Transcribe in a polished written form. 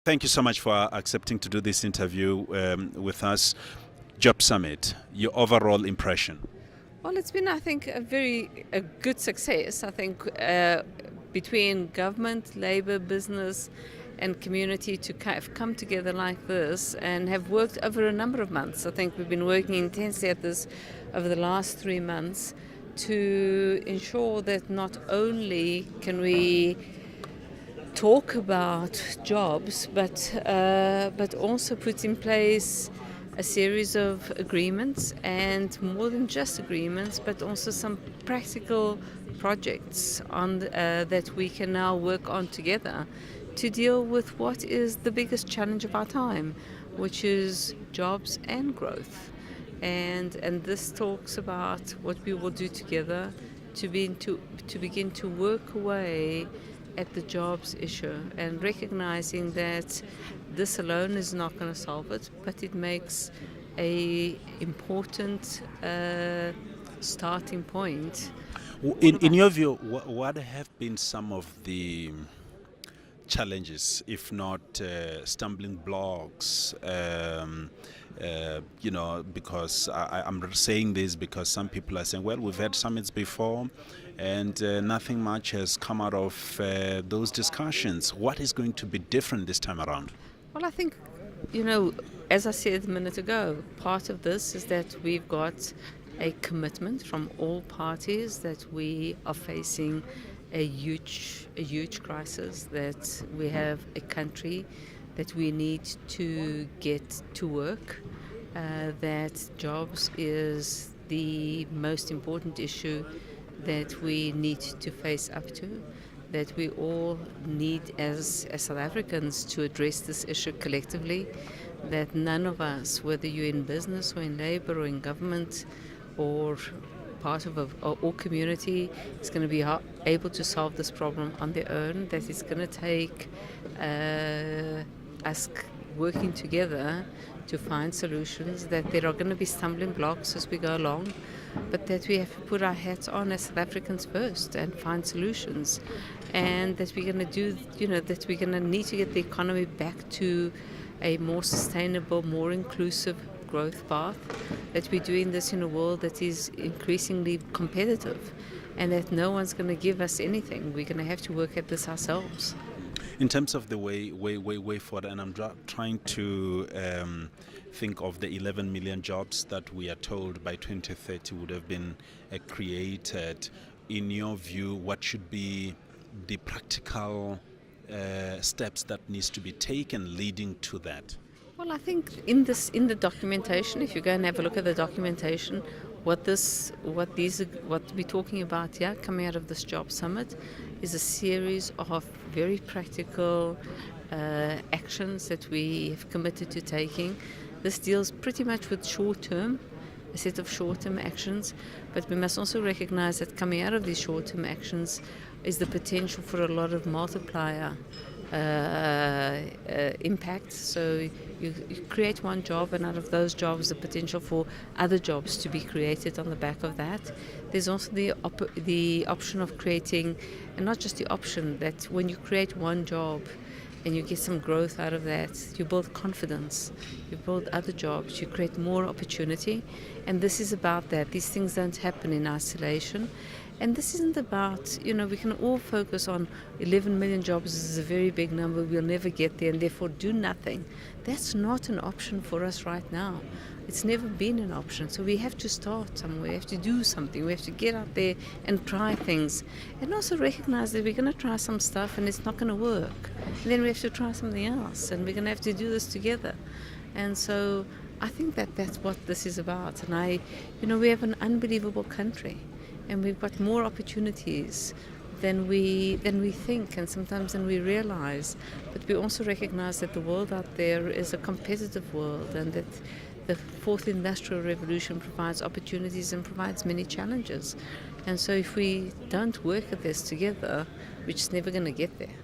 Thank you so much for accepting to do this interview with us. Job Summit, your overall impression? Well, it's been, I think, a good success. I think between government, labour, business, and community to have come together like this and have worked over a number of months. I think we've been working intensely at this over the last 3 months to ensure that not only can we talk about jobs, but also put in place a series of agreements, and more than just agreements, but also some practical projects that we can now work on together to deal with what is the biggest challenge of our time, which is jobs and growth. And this talks about what we will do together to begin to work away at the jobs issue, and recognizing that this alone is not going to solve it, but it makes a important starting point. In your view, what have been some of the challenges, if not stumbling blocks? Because I'm saying this because some people are saying, well, we've had summits before and nothing much has come out of those discussions. What is going to be different this time around? Well, I think, as I said a minute ago, part of this is that we've got a commitment from all parties that we are facing a huge crisis, that we have a country that we need to get to work, that jobs is the most important issue that we need to face up to, that we all need as South Africans to address this issue collectively, that none of us, whether you're in business or in labor or in government or part of or community, is going to be able to solve this problem on their own, that it's going to take us working together to find solutions, that there are going to be stumbling blocks as we go along, but that we have to put our hats on as South Africans first and find solutions, and that we're going to do, that we're going to need to get the economy back to a more sustainable, more inclusive growth path, that we're doing this in a world that is increasingly competitive, and that no one's going to give us anything. We're going to have to work at this ourselves. In terms of the way forward, and I'm trying to think of the 11 million jobs that we are told by 2030 would have been created. In your view, what should be the practical steps that needs to be taken leading to that? Well, I think in the documentation, if you go and have a look at the documentation, what we're talking about here, coming out of this job summit, is a series of very practical actions that we have committed to taking. This deals pretty much with a set of short-term actions, but we must also recognize that coming out of these short-term actions is the potential for a lot of multiplier impact. So you create one job, and out of those jobs the potential for other jobs to be created on the back of that. There's also the option of creating, and not just the option, that when you create one job and you get some growth out of that, you build confidence, you build other jobs, you create more opportunity. And this is about that. These things don't happen in isolation. And this isn't about, we can all focus on 11 million jobs is a very big number, we'll never get there, and therefore do nothing. That's not an option for us right now. It's never been an option. So we have to start somewhere, we have to do something, we have to get out there and try things. And also recognize that we're going to try some stuff and it's not going to work. And then we have to try something else, and we're going to have to do this together. And so I think that that's what this is about. And we have an unbelievable country. And we've got more opportunities than we think, and sometimes than we realize. But we also recognize that the world out there is a competitive world, and that the fourth industrial revolution provides opportunities and provides many challenges. And so if we don't work at this together, we're just never going to get there.